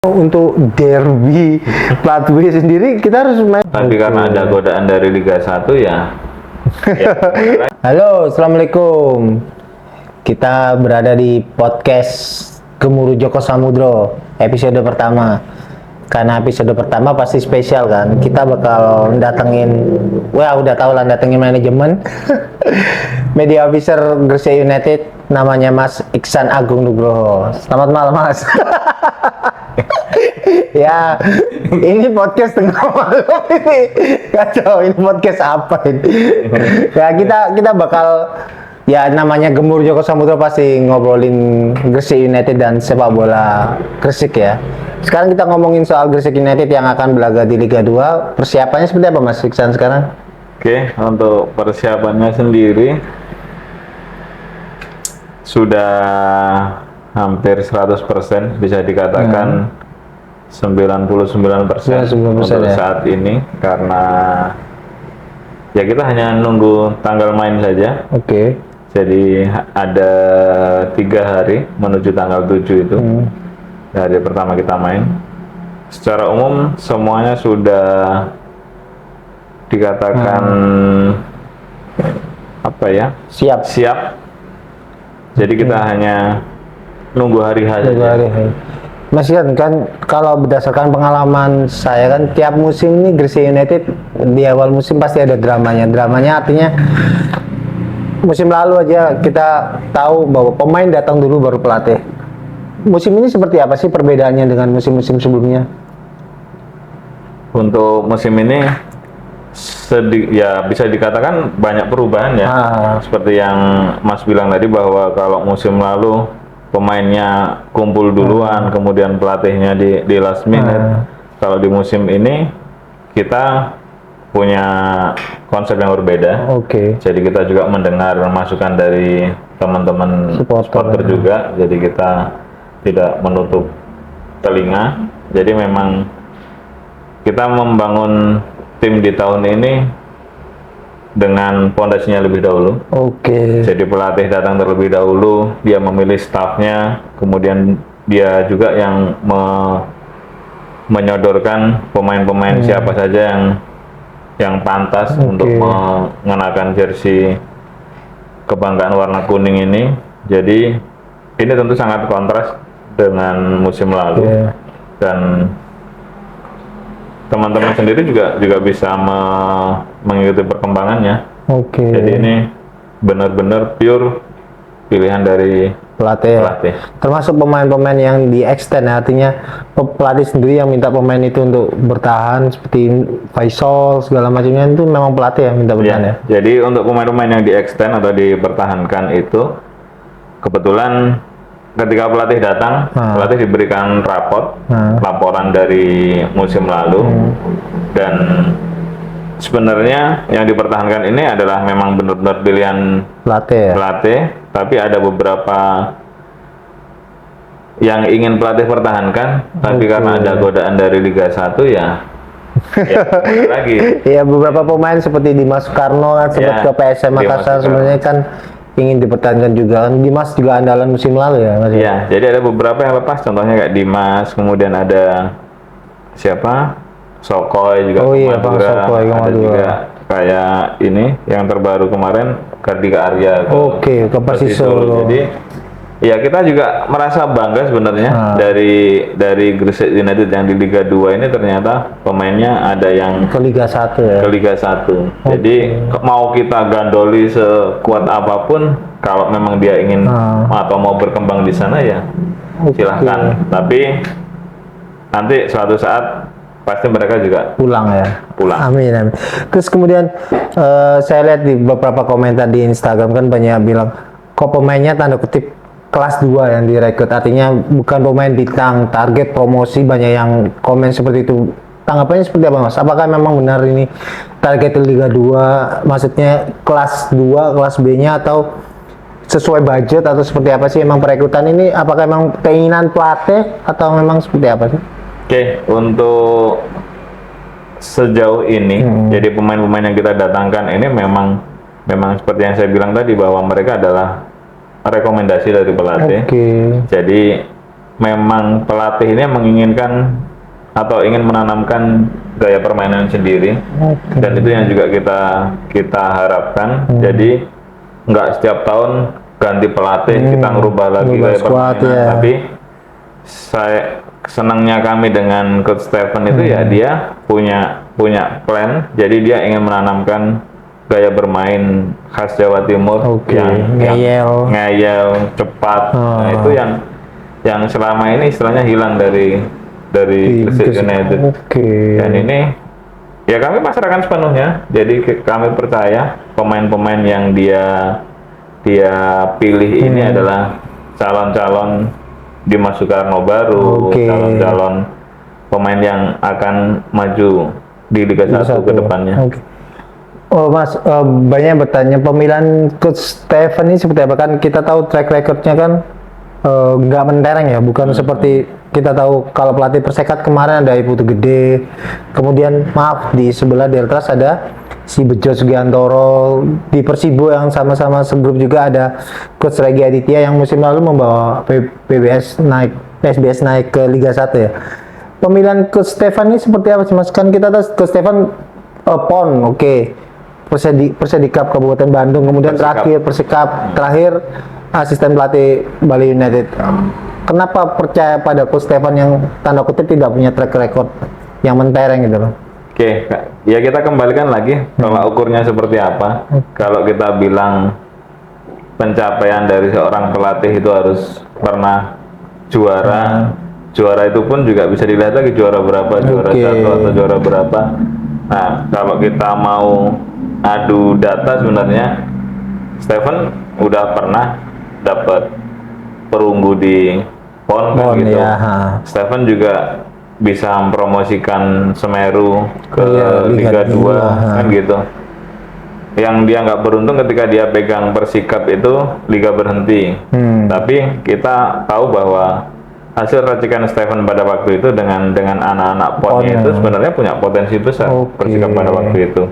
Untuk derby plat B sendiri kita harus main. Tapi karena ada godaan dari Liga 1 ya. Halo, assalamualaikum. Kita berada di podcast Gemuruh Joko Samudro episode pertama. Karena episode pertama pasti spesial kan. Kita bakal datengin, udah tahu lah, datengin manajemen media officer Gresik United, namanya Mas Iksan Agung Nugroho. Selamat malam, Mas. Ya, ini podcast tengah malam ini. Kacau, ini podcast apa ini? Ya, kita bakal, ya namanya Gemuruh Joko Samudro pasti ngobrolin Gresik United dan sepak bola Gresik ya. Sekarang kita ngomongin soal Gresik United yang akan berlaga di Liga 2. Persiapannya seperti apa, Mas Iksan sekarang? Oke, untuk persiapannya sendiri sudah hampir 100%, bisa dikatakan 99% untuk ya. saat ini, karena ya kita hanya nunggu tanggal main saja. Oke. Jadi ada 3 hari menuju tanggal 7 itu. Hari pertama kita main. Secara umum semuanya sudah dikatakan apa ya? Siap. Jadi kita hanya nunggu hari saja. Mas kan kalau berdasarkan pengalaman saya kan tiap musim ini Gresik United di awal musim pasti ada dramanya. Dramanya artinya musim lalu aja kita tahu bahwa pemain datang dulu baru pelatih. Musim ini seperti apa sih perbedaannya dengan musim-musim sebelumnya? Untuk musim ini ya bisa dikatakan banyak perubahan ya. Seperti yang Mas bilang tadi, bahwa kalau musim lalu pemainnya kumpul duluan, kemudian pelatihnya di last minute. Kalau di musim ini kita punya konsep yang berbeda. Jadi kita juga mendengar masukan dari teman-teman supporter juga. Jadi kita tidak menutup telinga. Jadi memang kita membangun tim di tahun ini dengan pondasinya lebih dahulu. Jadi pelatih datang terlebih dahulu, dia memilih stafnya, kemudian dia juga yang menyodorkan pemain-pemain siapa saja yang pantas untuk mengenakan jersey kebanggaan warna kuning ini. Jadi ini tentu sangat kontras dengan musim lalu. Dan teman-teman sendiri juga bisa mengikuti perkembangannya. Jadi ini benar-benar pure pilihan dari pelatih. Termasuk pemain-pemain yang di extend, artinya pelatih sendiri yang minta pemain itu untuk bertahan, seperti Faisal segala macamnya, itu memang pelatih yang minta bertahan ya. Jadi untuk pemain-pemain yang di extend atau dipertahankan itu, kebetulan ketika pelatih datang, pelatih diberikan laporan dari musim lalu, dan sebenarnya yang dipertahankan ini adalah memang benar-benar pilihan pelatih, tapi ada beberapa yang ingin pelatih pertahankan, tapi karena ada godaan dari Liga 1 ya lagi. Ya, beberapa pemain seperti Dimas Karno kan sempat ke PSM Makassar, sebenarnya kan ingin dipertahankan juga kan. Dimas juga andalan musim lalu ya, Mas. Iya, jadi ada beberapa yang lepas, contohnya kayak Dimas, kemudian ada siapa? Sokoy juga. Ada juga kayak ini yang terbaru kemarin, Kartika Arya ke Persisolo. Jadi ya kita juga merasa bangga sebenarnya dari Gresik United yang di Liga 2 ini, ternyata pemainnya ada yang ke Liga 1 ya. Ke Liga 1. Jadi mau kita gandoli sekuat apapun, kalau memang dia ingin atau mau berkembang di sana ya silahkan. Tapi nanti suatu saat pasti mereka juga pulang. Amin. Terus kemudian saya lihat di beberapa komentar di Instagram kan banyak bilang kok pemainnya tanda kutip kelas 2 yang direkrut, artinya bukan pemain bintang, target promosi, banyak yang komen seperti itu. Tanggapannya seperti apa, Mas? Apakah memang benar ini target Liga 2, maksudnya kelas 2, kelas B-nya, atau sesuai budget, atau seperti apa sih emang perekrutan ini? Apakah memang keinginan pelatih atau memang seperti apa sih? Untuk sejauh ini, jadi pemain-pemain yang kita datangkan ini memang seperti yang saya bilang tadi, bahwa mereka adalah rekomendasi dari pelatih. Jadi memang pelatih ini menginginkan atau ingin menanamkan gaya permainan sendiri, dan itu yang juga kita harapkan. Jadi nggak setiap tahun ganti pelatih kita ngerubah lagi gaya permainan, tapi senangnya kami dengan Coach Stephen itu ya dia punya plan, jadi dia ingin menanamkan gaya bermain khas Jawa Timur yang ngeyel, cepat. Nah, itu yang selama ini istilahnya hilang dari Gresik United. Dan ini ya kami pasrahkan sepenuhnya. Jadi kami percaya pemain-pemain yang dia pilih ini adalah calon-calon Dimas Soekarno baru, calon-calon pemain yang akan maju di Liga 1 ke depannya. Oh Mas, banyak yang bertanya pemilihan Coach Stephen ini seperti apa? Kan kita tahu track recordnya kan nggak mentereng ya, bukan seperti kita tahu kalau pelatih Persekat kemarin ada Putu Gede, kemudian maaf di sebelah Deltras ada si Bejo Sugiantoro, di Persibo yang sama-sama segrup juga ada Coach Regi Aditya yang musim lalu membawa PSBS naik ke Liga 1 ya. Pemilihan Coach Stephen ini seperti apa sih Mas? Kan kita tahu Coach Stephen PON, Persedikap Kabupaten Bandung, kemudian Persikap, terakhir asisten pelatih Bali United. Kenapa percaya pada Coach Stephen yang tanda kutip tidak punya track record yang mentereng gitu loh? Oke, ya kita kembalikan lagi tolak ukurnya seperti apa. Kalau kita bilang pencapaian dari seorang pelatih itu harus pernah juara, juara itu pun juga bisa dilihat lagi juara berapa, juara 1 atau juara berapa. Nah, kalau kita mau adu data sebenarnya Stephen udah pernah dapat perunggu di PON kan gitu. Stephen juga bisa mempromosikan Semeru ke Liga 2 kan gitu. Yang dia nggak beruntung ketika dia pegang Persikap itu Liga berhenti. Tapi kita tahu bahwa hasil racikan Stephen pada waktu itu dengan anak-anak PON itu sebenarnya punya potensi besar Persikap pada waktu itu.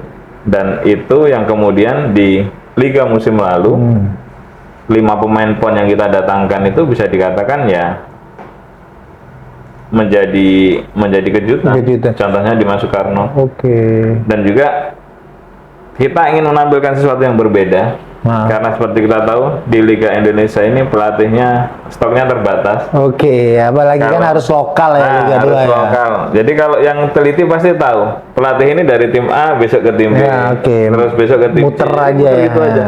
Dan itu yang kemudian di Liga musim lalu 5 pemain PON yang kita datangkan itu bisa dikatakan ya menjadi kejutan. Contohnya Dimas Soekarno. Dan juga kita ingin menampilkan sesuatu yang berbeda. Karena seperti kita tahu di Liga Indonesia ini pelatihnya stoknya terbatas. Apalagi kan harus lokal ya Liga 2 harus lokal. Jadi kalau yang teliti pasti tahu pelatih ini dari tim A besok ke tim B, terus besok ke tim muter C, aja ya. Gitu aja.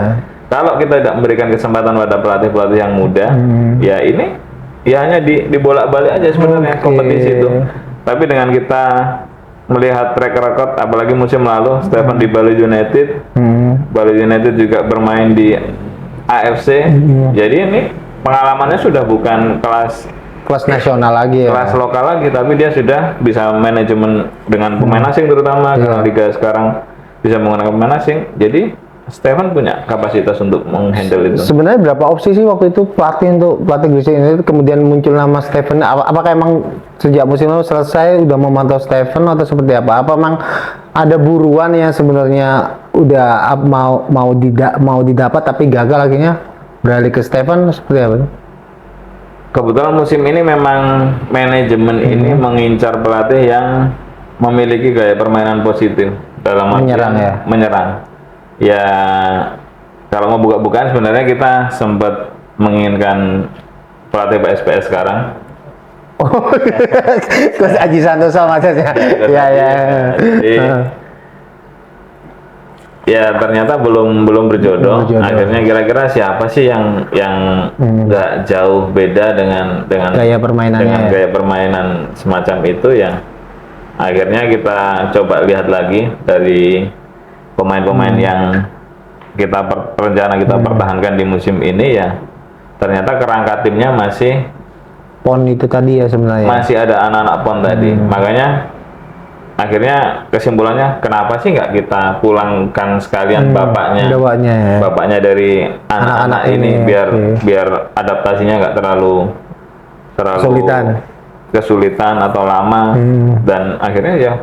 Kalau kita tidak memberikan kesempatan pada pelatih-pelatih yang muda, ya ini ya hanya dibolak-balik aja sebenarnya kompetisi itu. Tapi dengan kita melihat track record, apalagi musim lalu Stephen di Bali United, Bali United juga bermain di AFC, jadi ini pengalamannya sudah bukan kelas nasional lagi ya, kelas lokal lagi, tapi dia sudah bisa manajemen dengan pemain asing terutama karena Liga sekarang bisa menggunakan pemain asing. Jadi Stephen punya kapasitas untuk menghandle itu. Sebenarnya berapa opsi sih waktu itu pelatih Gresik ini kemudian muncul nama Stephen? Apakah emang sejak musim lalu selesai udah memantau Stephen atau seperti apa? Apa emang ada buruan yang sebenarnya udah mau didapat tapi gagal akhirnya beralih ke Stephen seperti apa? Kebetulan musim ini memang manajemen ini mengincar pelatih yang memiliki gaya permainan positif dalam menyerang. Ya kalau mau buka-bukaan sebenarnya kita sempat menginginkan pelatih PSPS sekarang. Coach Aji Santoso maksudnya. Ya ternyata belum berjodoh. Akhirnya kira-kira siapa sih yang nggak jauh beda dengan gaya permainannya, gaya permainan semacam itu ya. Akhirnya kita coba lihat lagi dari pemain-pemain yang kita pertahankan di musim ini ya. Ternyata kerangka timnya masih PON itu tadi ya sebenarnya. Masih ada anak-anak PON tadi. Makanya akhirnya kesimpulannya kenapa sih nggak kita pulangkan sekalian bapaknya dari anak-anak ini biar adaptasinya nggak terlalu kesulitan atau lama. Dan akhirnya ya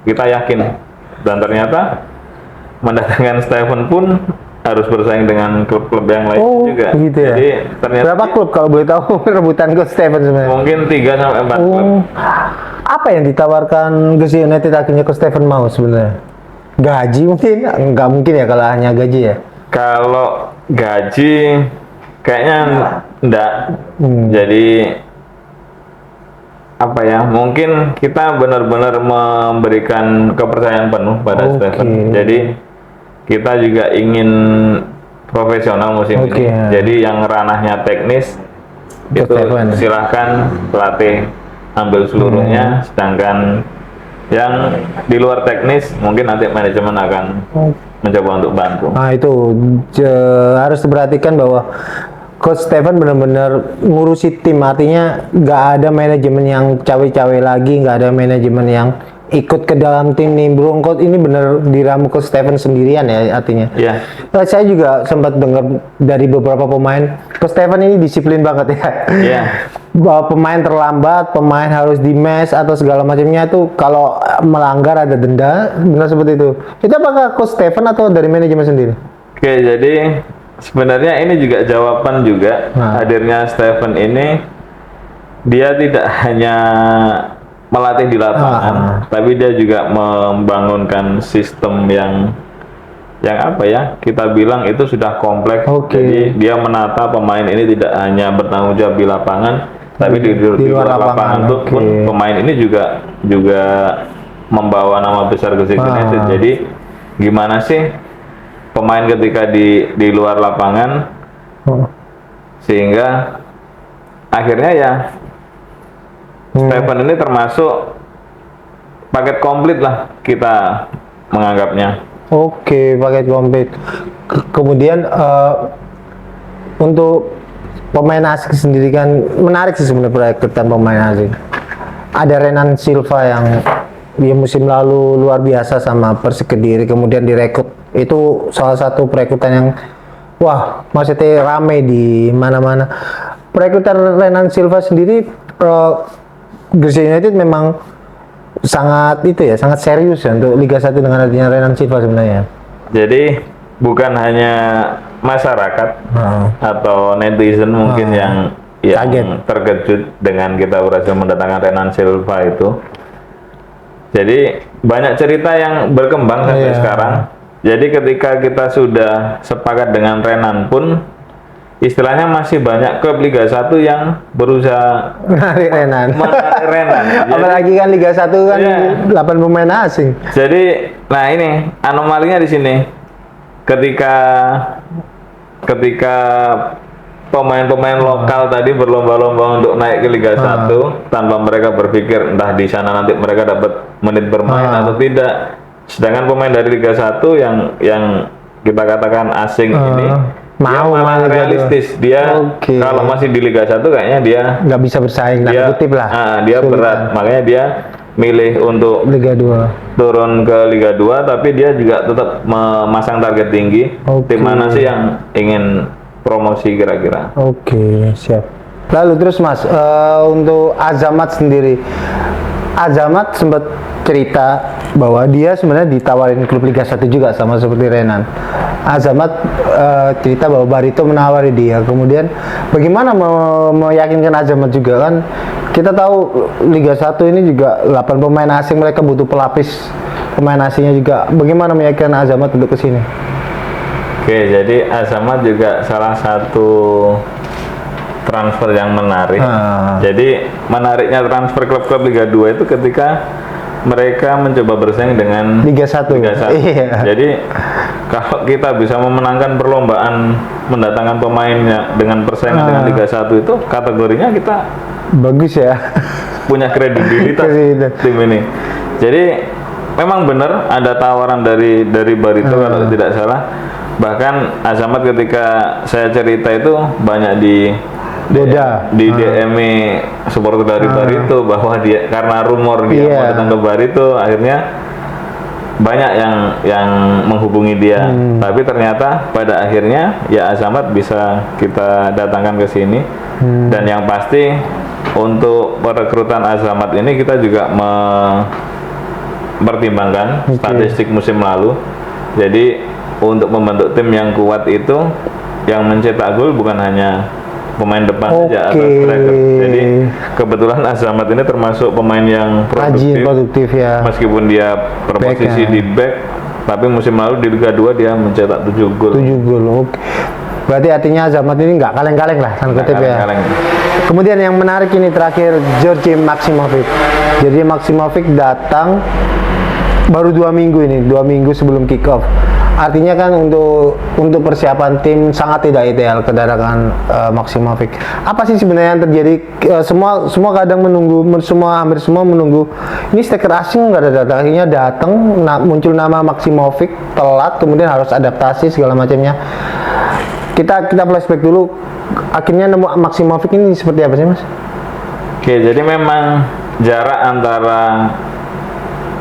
kita yakin, dan ternyata mendatangkan Stephen pun harus bersaing dengan klub-klub yang lain Oh, juga. gitu ya. Jadi ternyata Berapa klub kalau boleh tahu rebutan Coach Stephen sebenarnya? mungkin 3 sampai 4 klub. Oh, apa yang ditawarkan Gresik United akhirnya Coach Stephen mau sebenarnya? Gaji mungkin? Nggak mungkin ya kalau hanya gaji ya? Kalau gaji kayaknya enggak. Jadi apa ya? Mungkin kita benar-benar memberikan kepercayaan penuh pada Stephen. Jadi kita juga ingin profesional musim Oke, ini. ya. Jadi yang ranahnya teknis itu Stephen. silahkan pelatih ambil seluruhnya, sedangkan yang di luar teknis mungkin nanti manajemen akan mencoba untuk bantu. Nah itu harus diperhatikan bahwa Coach Stephen benar-benar ngurusi tim, artinya nggak ada manajemen yang cawe-cawe lagi, nggak ada manajemen yang ikut ke dalam tim nih bro. Ini bener diramu Coach Stephen sendirian ya artinya. Iya. Nah, saya juga sempat dengar dari beberapa pemain, Coach Stephen ini disiplin banget ya. Iya. Bahwa pemain terlambat, pemain harus di match atau segala macamnya itu kalau melanggar ada denda, benar seperti itu. Itu apakah Coach Stephen atau dari manajemen sendiri? Oke, jadi sebenarnya ini juga jawaban juga hadirnya Stephen ini, dia tidak hanya melatih di lapangan, tapi dia juga membangunkan sistem yang apa ya, kita bilang itu sudah kompleks. Jadi dia menata pemain ini tidak hanya bertanggung jawab di lapangan, tapi di luar lapangan itu pun pemain ini juga membawa nama besar Gresik United. Jadi gimana sih pemain ketika di luar lapangan, sehingga akhirnya ya Stephen ini termasuk paket komplit lah kita menganggapnya. Oke, paket komplit. Kemudian untuk pemain asing sendiri kan menarik sih sebenarnya perekrutan pemain asing. Ada Renan Silva yang dia musim lalu luar biasa sama Persik Kediri, kemudian direkrut. Itu salah satu perekrutan yang wah maksudnya rame di mana-mana. Perekrutan Renan Silva sendiri Gresik United memang sangat sangat serius ya untuk Liga 1 dengan adanya Renan Silva sebenarnya. Jadi bukan hanya masyarakat atau netizen mungkin yang terkejut dengan kita berhasil mendatangkan Renan Silva itu. Jadi banyak cerita yang berkembang sampai sekarang. Jadi ketika kita sudah sepakat dengan Renan pun, istilahnya masih banyak klub Liga 1 yang berusaha menarik Renan. Jadi, apalagi kan Liga 1 kan 8 pemain asing. Jadi, nah ini anomalinya di sini. Ketika pemain-pemain lokal tadi berlomba-lomba untuk naik ke Liga 1 tanpa mereka berpikir entah di sana nanti mereka dapat menit bermain atau tidak. Sedangkan pemain dari Liga 1 yang kita katakan asing ini dia malah realistis. Dia kalau masih di Liga 1 kayaknya dia nggak bisa bersaing, dia Sulit. berat. Makanya dia milih untuk Liga 2. turun ke Liga 2, tapi dia juga tetap memasang target tinggi. Tim mana sih yang ingin promosi kira-kira? Oke, siap. Lalu terus Mas, untuk Azamat sendiri, Azamat sempat cerita bahwa dia sebenarnya ditawarin klub Liga 1 juga sama seperti Renan. Azamat cerita bahwa Barito menawari dia. Kemudian bagaimana meyakinkan Azamat juga kan? Kita tahu Liga 1 ini juga 8 pemain asing, mereka butuh pelapis pemain asingnya juga. Bagaimana meyakinkan Azamat untuk ke sini? Oke, jadi Azamat juga salah satu transfer yang menarik. Jadi menariknya transfer klub-klub Liga 2 itu ketika mereka mencoba bersaing dengan Liga 1. Iya. Jadi kalau kita bisa memenangkan perlombaan mendatangkan pemainnya dengan persaingan dengan Liga 1 itu kategorinya kita bagus ya. Punya kredibilitas tim ini. Jadi memang benar ada tawaran dari Barito kalau tidak salah. Bahkan Azamat ketika saya cerita itu banyak di DM supporter dari Barito bahwa dia karena rumor dia mau datang ke Barito, akhirnya banyak yang menghubungi dia. Tapi ternyata pada akhirnya ya Azamat bisa kita datangkan ke sini. Dan yang pasti untuk perekrutan Azamat ini kita juga mempertimbangkan statistik musim lalu. Jadi untuk membentuk tim yang kuat itu yang mencetak gol bukan hanya pemain depan saja atau striker. Jadi kebetulan Azamat ini termasuk pemain yang produktif ya. Meskipun dia berposisi di back, tapi musim lalu di Liga 2 dia mencetak 7 gol. 7 gol. Oke. Berarti artinya Azamat ini nggak kaleng-kaleng lah, tanda kutip ya. Kemudian yang menarik ini terakhir Georgi Maksimovic. Jadi Maksimovic datang baru 2 minggu ini, 2 minggu sebelum kick off. Artinya kan untuk persiapan tim sangat tidak ideal kedatangan Maksimovic. Apa sih sebenarnya yang terjadi? Semua kadang menunggu, hampir semua menunggu. Ini striker asing nggak ada datang. Akhirnya datang, muncul nama Maksimovic telat, kemudian harus adaptasi segala macamnya. Kita flashback dulu. Akhirnya nemu Maksimovic ini seperti apa sih, Mas? Oke, jadi memang jarak antara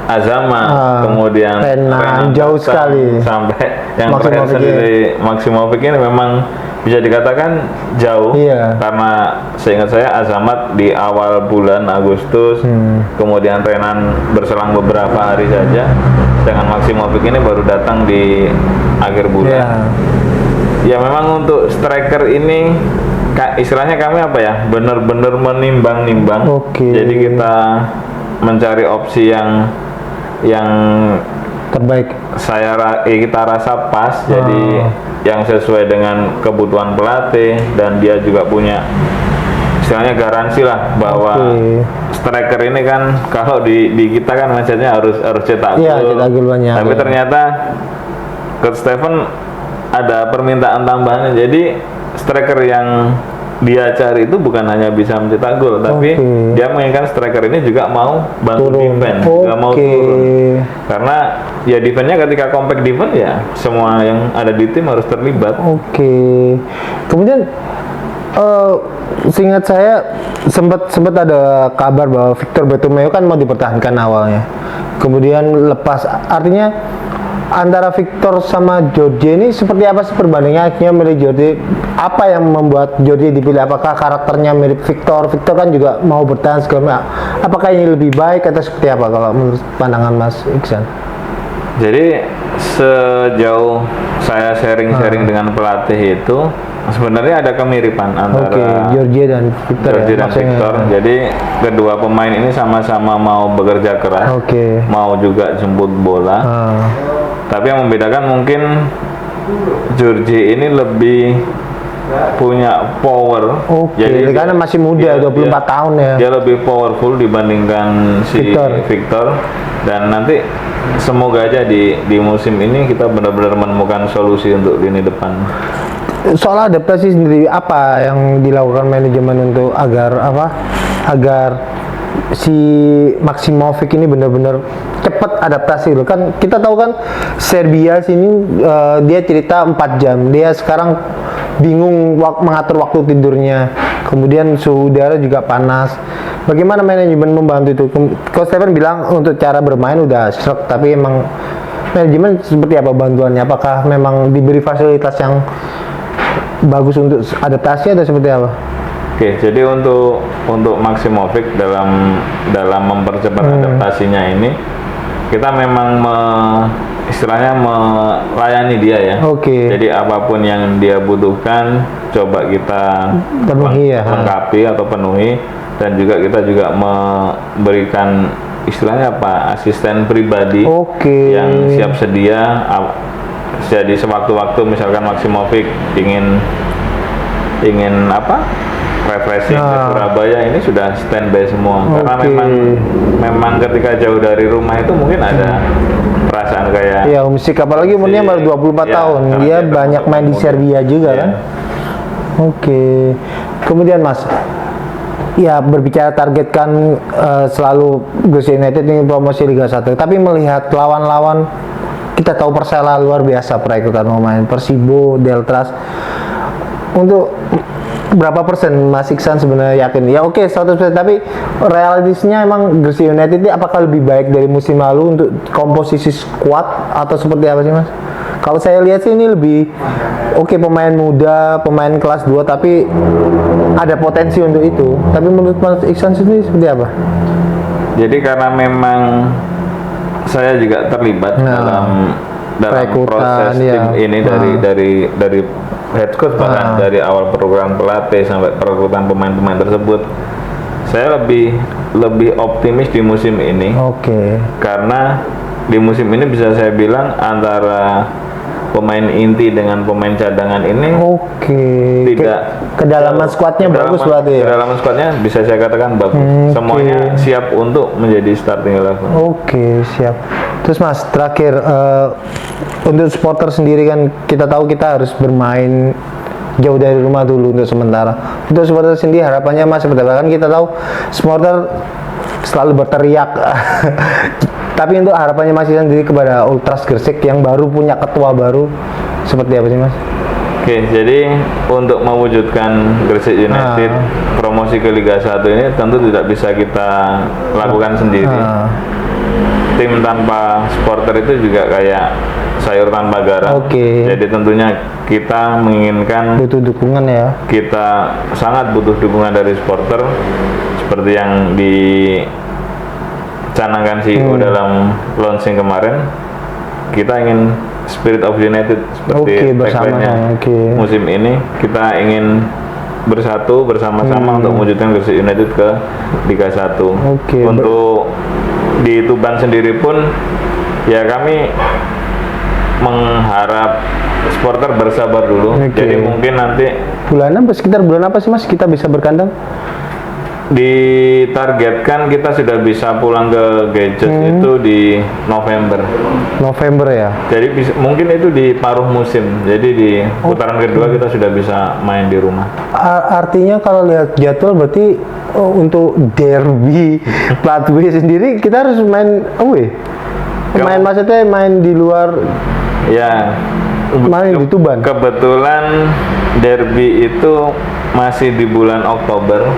Azamat kemudian Renan jauh sekali sampai yang terakhir sendiri Maksimovic ini memang bisa dikatakan jauh karena seingat saya Azamat di awal bulan Agustus, kemudian Renan berselang beberapa hari saja, dengan Maksimovic ini baru datang di akhir bulan. Ya memang untuk striker ini istilahnya kami apa ya, benar-benar menimbang-nimbang. Jadi kita mencari opsi yang terbaik kita rasa pas, jadi yang sesuai dengan kebutuhan pelatih, dan dia juga punya istilahnya garansi lah bahwa striker ini kan kalau di kita kan mindsetnya harus cetak gol, tapi ternyata Coach Steven ada permintaan tambahan, jadi striker yang dia cari itu bukan hanya bisa mencetak gol, tapi dia menginginkan striker ini juga mau bantu defense, juga mau turun. Karena ya defense-nya ketika compact defense ya semua yang ada di tim harus terlibat. Kemudian seingat saya sempat ada kabar bahwa Victor Bartomeu kan mau dipertahankan awalnya. Kemudian lepas, artinya antara Victor sama Georgie ini seperti apa sih perbandingannya? Akhirnya milih Georgie. Apa yang membuat Georgie dipilih? Apakah karakternya mirip Victor? Victor kan juga mau bertahan segala. Apakah ini lebih baik atau seperti apa kalau menurut pandangan Mas Iksan? Jadi sejauh saya sharing dengan pelatih itu sebenarnya ada kemiripan antara Georgie dan Victor. Jadi kedua pemain ini sama-sama mau bekerja keras, mau juga jemput bola. Tapi yang membedakan mungkin Georgie ini lebih punya power. Jadi karena masih muda, 24 tahun ya. Dia lebih powerful dibandingkan si Victor. Dan nanti semoga aja di musim ini kita benar-benar menemukan solusi untuk lini depan. Soal adaptasi sendiri, apa yang dilakukan manajemen untuk agar si Maksimovic ini benar-benar cepat adaptasi loh. Kan kita tahu kan Serbia sini dia cerita 4 jam. Dia sekarang bingung mengatur waktu tidurnya. Kemudian suhu udara juga panas. Bagaimana manajemen membantu itu? Coach Steven bilang untuk cara bermain udah serak, tapi emang manajemen seperti apa bantuannya? Apakah memang diberi fasilitas yang bagus untuk adaptasi atau seperti apa? Jadi untuk Maksimovic dalam mempercepat adaptasinya ini, kita memang istilahnya melayani dia ya. Jadi apapun yang dia butuhkan coba kita lengkapi atau penuhi, dan juga kita juga memberikan istilahnya asisten pribadi yang siap sedia. Jadi sewaktu-waktu misalkan Maksimovic ingin refreshing ke Surabaya, ini sudah standby semua. Karena memang ketika jauh dari rumah itu mungkin ada perasaan kayak homesick, apalagi umurnya baru 24 tahun. Dia banyak main di Serbia juga kan. Kemudian Mas, berbicara targetkan selalu Gresik United ini promosi Liga 1, tapi melihat lawan-lawan, kita tahu Persela luar biasa perekrutan pemain, Persibo, Deltras. Untuk berapa persen Mas Iksan sebenarnya yakin? 100%, tapi realistisnya emang Gresik United ini apakah lebih baik dari musim lalu untuk komposisi squad atau seperti apa sih Mas? Kalau saya lihat sih ini lebih pemain muda, pemain kelas 2, tapi ada potensi untuk itu. Tapi menurut Mas Iksan sendiri seperti apa? Jadi karena memang saya juga terlibat dalam Rekrutan, proses ya. tim ini dari head coach bahkan dari awal program pelatih sampai perekrutan pemain-pemain tersebut, saya lebih optimis di musim ini. Oke. Karena di musim ini bisa saya bilang antara pemain inti dengan pemain cadangan ini Oke. tidak Kedalaman skuadnya bagus berarti ya. kedalaman skuadnya bisa saya katakan bagus. Semuanya siap untuk menjadi starting eleven. Oke, siap. Terus Mas, terakhir untuk supporter sendiri kan kita tahu kita harus bermain jauh dari rumah dulu untuk sementara. Untuk supporter sendiri harapannya Mas seperti apa? Kan kita tahu supporter selalu berteriak. Tapi untuk harapannya Mas sendiri kepada Ultras Gresik yang baru punya ketua baru seperti apa sih Mas? Oke, jadi untuk mewujudkan Gresik United promosi ke Liga 1 ini tentu tidak bisa kita lakukan sendiri. Tim tanpa supporter itu juga kayak sayur tanpa garam. Oke. Jadi tentunya kita menginginkan, Butuh dukungan ya. kita sangat butuh dukungan dari supporter seperti yang dicanangkan CEO dalam launching kemarin. Kita ingin Spirit of United seperti tagline-nya musim ini. Kita ingin bersatu bersama-sama untuk mewujudkan Gresik United ke Liga 1. Untuk di Tuban sendiri pun ya kami mengharap supporter bersabar dulu. Jadi mungkin nanti sekitar bulan apa sih Mas kita bisa berkandang? Ditargetkan kita sudah bisa pulang ke Gadget itu di November ya. Jadi mungkin itu di paruh musim, jadi di putaran kedua kita sudah bisa main di rumah. Artinya kalau lihat jadwal berarti untuk derby Platwe sendiri kita harus main away. Maksudnya main di luar ya, main di Tuban. Kebetulan derby itu masih di bulan Oktober.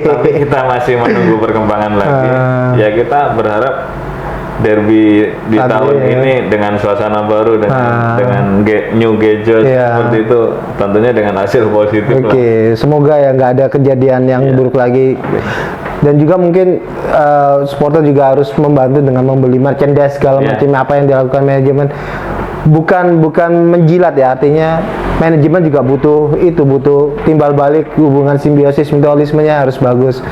Tapi kita masih menunggu perkembangan lagi. Ya kita berharap derby di tahun ini dengan suasana baru dengan new gadget seperti itu tentunya dengan hasil positif. Semoga ya nggak ada kejadian yang buruk lagi. Dan juga mungkin supporter juga harus membantu dengan membeli merchandise segala macam apa yang dilakukan manajemen. Bukan menjilat ya, artinya manajemen juga butuh timbal balik, hubungan simbiosis mutualismenya harus bagus.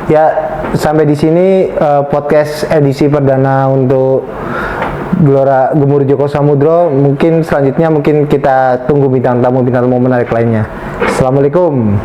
Ya, sampai di sini podcast edisi perdana untuk Gelora Gemuruh Joko Samudro. Mungkin selanjutnya kita tunggu bintang tamu menarik lainnya. Assalamualaikum.